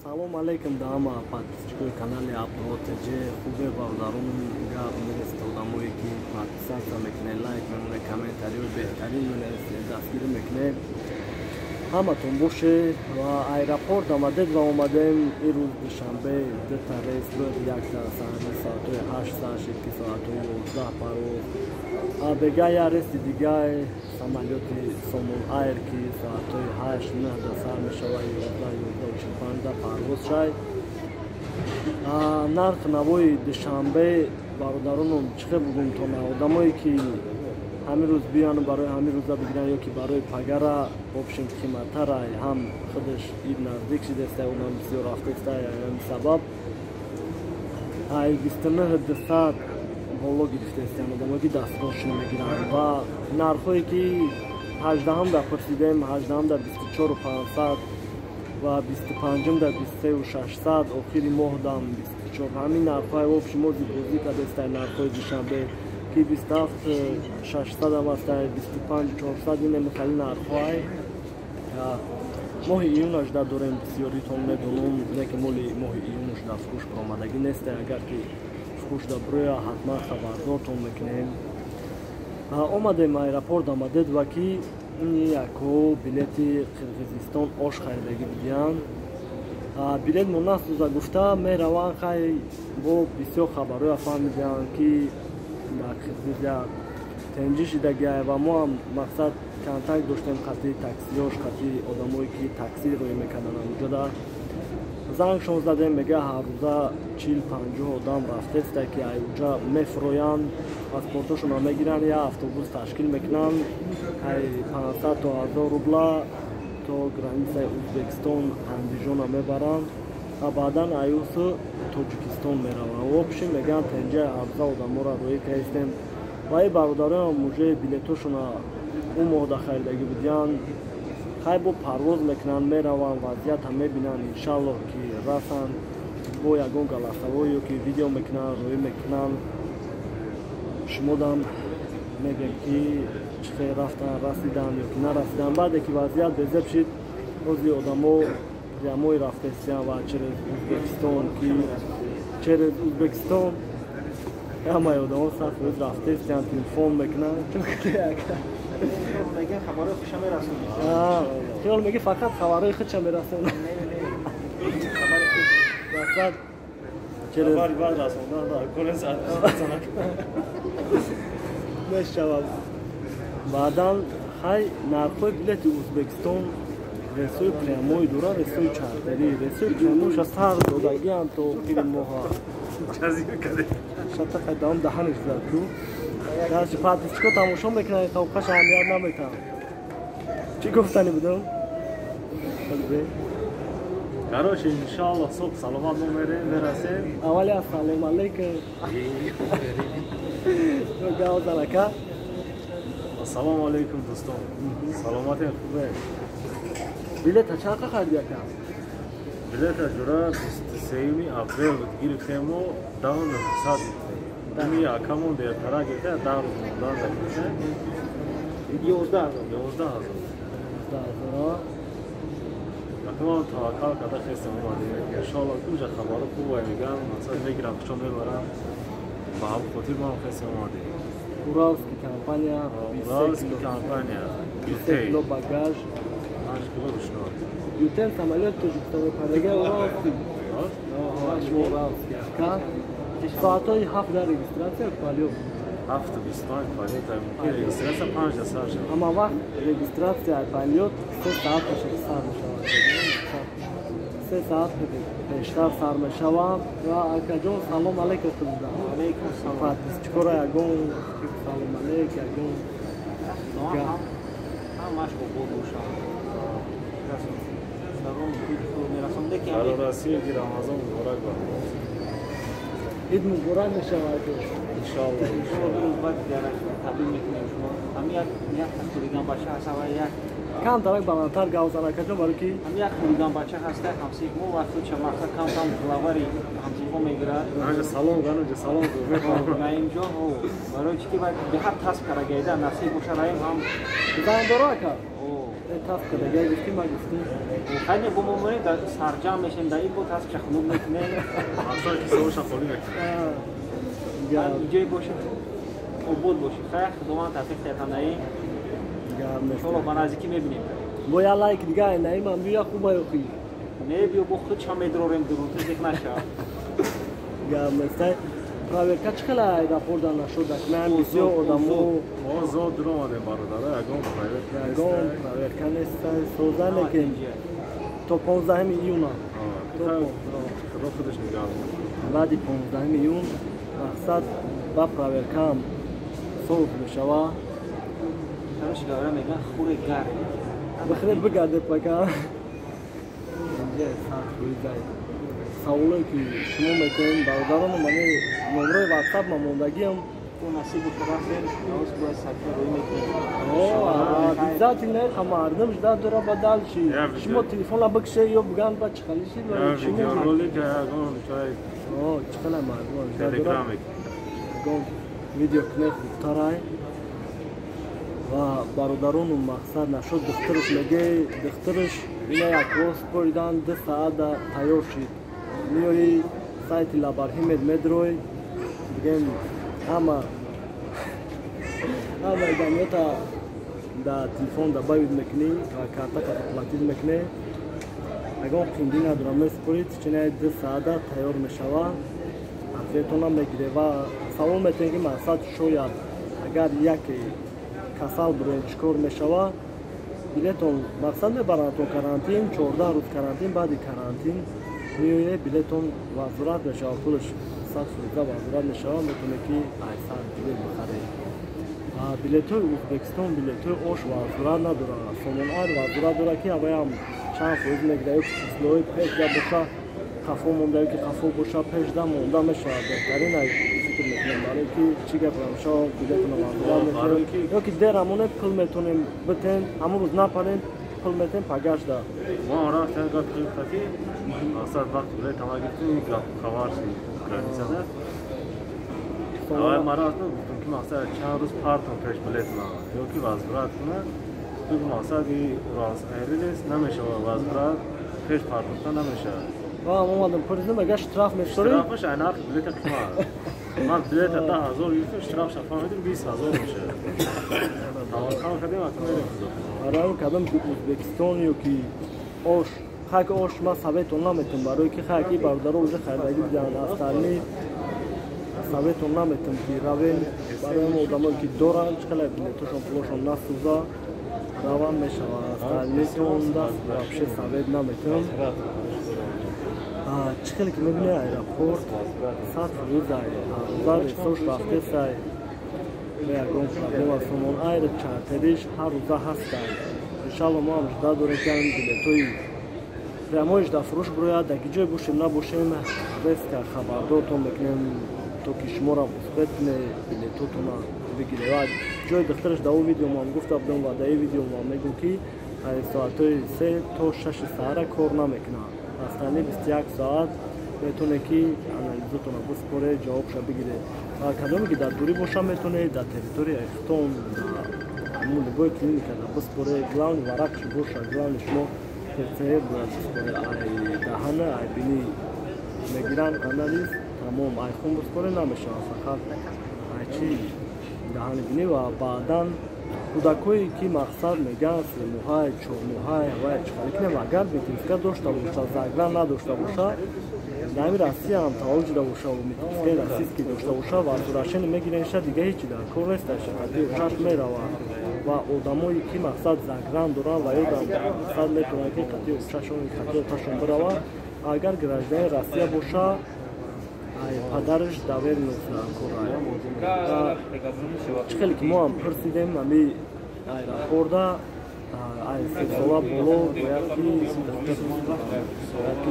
Салом алейкум даама подписчикои канали Абдуллотж хубе бавдарун гап нест одамое ки подписатся мекунед лайк мекунед комментариҳои беҳтарин дастгирӣ мекунед ҳаматон боше ва аэропорт омадед ва омадем ирӯз душанбе дата рейс буд якта соати 8 соат 2 соати 11 парвоз бега я рейси дигар самолети Somon Air ки соатои 8-9 сар мешавад 11-11:45 парвоз шай нарх навои душанбе бародаронам чӣ хел будем то на одамое ки ҳамин рӯз биёну барои ҳамин рӯза бигиранд ё ки барои пагара обшин қиматтара ҳам худаш ид наздик шидааст онам бисёр рафтааст ҳамин сабаб 29,200 боло гирифтааст одамое ки дастгоҳшон мегиранд ва нархҳое ки 18 пурсидем 18 24,500 ва 25 23,600 охири моҳ дам 24 ҳамин нархҳои обши мо зикрозӣ кардааст нархҳои душанбе ки 27,600 ам аст 25,400 ин михали нархҳои моҳи июнаш да дорем бисёритон медонам лекин моли моҳи июнаш да фурӯш баромадагӣ нест агар ки фурӯш да бироя ҳатман хабардортон мекунем омадем аэропорт омадед ва ки яко билети қирғизистон ош харидагӣ будиянд билет монасуза гуфта мераванд хай бо бисёр хабарҳоя фаҳмиданд ки ба қирғизия тенҷӣ шидагиа ва мо ҳам мақсад контакт доштем хати таксиёш хати одамое ки такси роӣ мекарданд онҷода зангшон задем мега ҳаррӯза 40-50 одам рафтеста ки айҷа мефуроянд паспортошонро мегиранд я автобус ташкил мекунанд ай 500 то 1000 рубла то границаи ӯзбекистон андижона мебаранд ва баъдан аюсу тоҷикистон мераванд обши мегӯянд тенҷаи арза одаморо рӯӣ кардем ва и бародароям уже билетошона у моҳда харидагӣ будиянд хай бо парвоз мекунанд мераванд вазъиятам мебинанд иншаллоҳ ки расанд бо ягон галасавое ё ки видео мекунанд рӯӣ мекунанд шумодам мегӯем ки чӣ хел рафтанд расиданд ё ки нарасиданд баъде ки вазъият безеб шид бози одамо прямои рафтаистиянд ва через ӯзбекистон ки через ӯзбекистон ҳамаи одамо саф рӯз рафтаистиянд телефон мекунанд хиёл меги фақат хабарҳои худша мерасонад мешавад баъдан хай нархҳои билети ӯзбекистон рейсҳои прямои дора рейсҳои чартерӣ рейсҳои прямоиша сар додагианд то охири моҳа шатақай давом даҳаниш заду дааши подписчико тамошо мекунад тавқаш аҳамият наметам чӣ гуфтани будам короче иншаллоҳ субҳ саломат мо мерасем аввали ассалому алейкум гавзалака ассалому алейкум дӯстон саломатем хубе билета чақа хардияка билета ҷура 23 апрел гирифтемо 10,900 дами акамон бертара гирифта 10 рӯз мондан гирифта 11,000 акамон таваккал карда хестем омадем иншаллоҳ кунҷа хабаро хубай мегӯям масалан мегирам пишо мебарам ба ҳам хотир мо ҳам хестем омадем уралский компания ютей багаж 5 кило пешнод ютен самолет тоҷикистони падага уралский соатҳои 7 дар регистратсия палё 7:25 полета регистрация 5 сар шавад ҳама вақт регистратсия полет 3 соат сар мешавад 3 соат бештар сар мешавад ва акаҷон салом алейкум худда подписчикора ягон салом алейк ягон Россия ки Рамазон муборак ба ид муборак мешавад иншаллоҳ кам тарак баландтар гавзалакаҷон барои ки салом гануҷа салом зандора ка تاسک دیگه گفتیم ما گفتیم خیلی با ماموری در سرجام میشیم در این بود تاسک شخمون میکنه اصلا که سوش خالی میکنه اینجای باشه عبود باشه خیلی خدوان تفیق تیتانایی شما با نزدیکی میبینیم با یه لایک دیگه نیم هم بیا خوبه خوی نه بیا با خود شما میدروریم درون تو دیگه نشه مثلا проверка чхела рапорта нашуд дакман бисёр одамо мо зод дур омаде бародара ягон проверка нестан соза лекин то 15 июна худо худаш нигоҳ баъди 15 июн мақсад ба проверкаам солб мешава همش گوره میگن خوره گرد بخیر بگرده پاکا اینجا ساعت روی سوالایی که شما میکنین برادران من نمره واتساپ ما موندگیم تو نصیب خرافه نوز باید سکر روی میکنیم بیزاتی نه اما اردمش داد داره بدل شی شما تلفن لا بکشه یا بگن با چخالی شید ویدیو رولی که اگون چای چخلا مردم تلگرامی ویدیو کنه ترای و برادران مقصد نشد دخترش میگه دخترش اینا یک روز پریدن 2 ساعت تیار شد میاری سایت لابرهیمت مدروی بگیم همه دنیا تا در تلفن در باید میکنی و کارتا که پلاتید میکنی اگر خوندی ندارم سپرید چنین 2 ساعت تیار میشوه افریتونا میگیره و سوال میتونی که مقصد شاید اگر یکی کسال برای چکار میشوه بلیتون مقصد میبرندتون کرانتین 14 روز کرانتین بعدی کرانتین میویه بلیتون وزارت میشوه خودش 100 فریزه وزارت میشوه میتونه که ایسان بلیت بخره بلیتوی ازبکستان بلیتوی اوش وزارت نداره سومون آر وزارت داره که اوه هم چند فریز میگیره یک چیزلوی پیش ده باشه خفو مونده که خفو باشه پیش ده مونده میشه بهترین ای فکر میکنم برای که چی گفتم شما بلیتون وزارت میکنیم یا که در همونه پل میتونیم بتین همون روز نپرین پل میتین پگش ده ما رفت اگر خیلی اصلا وقت بلیت همه گفتیم خوار شدیم گرانیسه ده اوه مرا اصلا گفتم که مثلا چند روز پارتون پیش بلیت نامه یا که وزارت کنه بگم مثلا که راز ایریلیس نمیشه وزارت پیش پارتون کنه نمیشه اومدم پریزم اگه اشتراف میشتری؟ اشترافش ایناق بلیت کمار من بلیت 10,000 یوفت اشتراف شفا میدیم 20,000 میشه تمام کردیم اکنون میریم آره کدام که ازبکستان یا که آش خاک آش ما ثابتون نمیتونم برای که خاکی برادر روز خریدگی بیان استانی ثابتون نمیتونم که روین برای مردمان که دوران چقدر بلیتشون پولشون نسوزا روان میشه و استانیتون دست وابشه ثابت نمیتونم چخیلی که میبینی ایرپورت ساعت روز روزار سوش رفته سای به یکون پرابلم از سومون ایر چارتریش هر روزا هست انشالله ما هم جدا دوره کنیم بلیتوی پریمایش در فروش بروید در جای باشیم نباشیم ریسک خبردارتون بکنیم تو که شما را مثبت کنه بلیتوتون بگیره و جای دخترش در اون ویدیو ما هم گفته بودم و در این ویدیو ما هم میگم که ساعتای 3 تا 6 ساعت کار نمیکنه استانی 21 ساعت میتونه که انالیزتون بسپره جوابش بگیره کدامی که در دوری باشه میتونه در تریتوری اختون همون لبای کلینیک در بسپره گلاون ورقش باشه گلاون شما پرسه باید بسپره ای دهنه ای بینی میگیرن انالیز تمام ای خون بسپره نمیشه فقط ای چی دهنه بینی و بعدا کودکایی که مقصد میگن سلموهای، چورموهای و چخالیکنه اگر میتونسته داشته باشه زگران نداشته باشه در این رسی هم تعالج داشته و میتونسته رسیز که داشته باشه و دورشن میگیرنشه دیگه هیچی در کار نیستش خطی و شش میره و آدمایی که مقصد زگران دارن و یا مقصد میتونه که خطی و ششون خطی و تشون بره اگر گرجده رسی باشه پدرش داور می‌کنه کارای چخیلی که ما هم پرسیدیم امی ایرپوردا ای سولا بولو باید که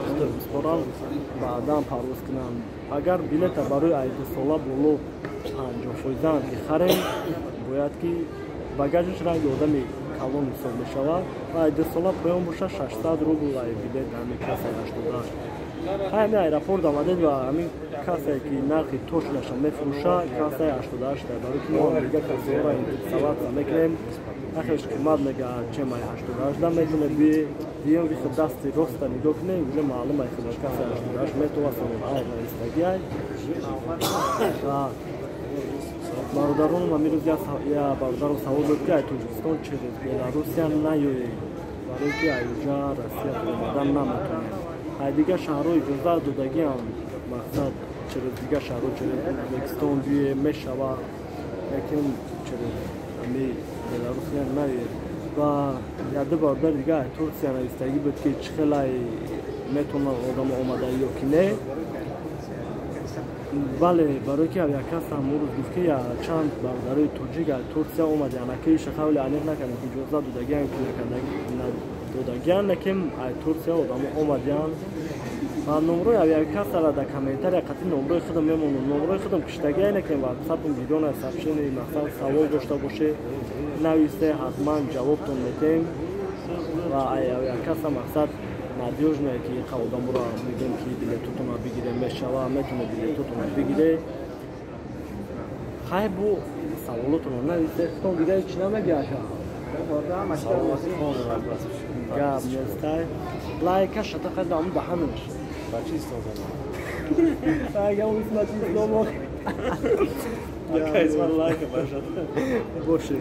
دختر بسپران بعدا پرواز کنن اگر بلیت برای ای سولا بولو 50% بخریم باید که باگاجش رنگ آدمی کلون حساب میشود و ای سولا پایان باشه 600 روبل ای بلیت در میکاسه 80 ҳамин аэропорт омадед ва ҳамин касе ки нархи точнаша мефурӯша касаи 88 барои ки мо дига касаҳоро интисоватса мекунем нахеш қимат мега чемаи 88 метоне бием вихо дасти роста нигоҳ кунем уже маълума худаш касаи 88 метова салон айна истагиай бародарон ма мирӯз я бародаро савол дод ки ай тоҷикистон через беларусия наёе барои ки айҷа россия омадан наметонем ай дига шаҳрҳои иҷоза додагиам мақсад через дига шаҳрҳо через ӯзбекистон биё мешава лекин через ами беларусия наёе ва яду бародар дига ай турсия навистагӣ буд ки чӣ хелай метавонад одамо омада ё ки не бале барои ки як кас амрӯз гуфт ки чанд бародарои тоҷик ай турсия омад янаки шахавли аниқ накард иҷоза додагиан ки додагиан лекин ай турсия одамо омадиан ва номрои як касара дар комментария қатъи номрои худам мемонад номрои худам киштагиан лекин ватсапм видеонаи сообщение мақсад савол дошта боше нависте ҳатман ҷавобтон метем ва як каса мақсад надёжное ки одамро мегӯем ки билетотонро бигире мешава метоне билетотонро бигире хай бу саволотонро нависте хутон дига ҳеч намегиаша гап нестай лайка шатақа дам даҳанаш агам исмати исломо боше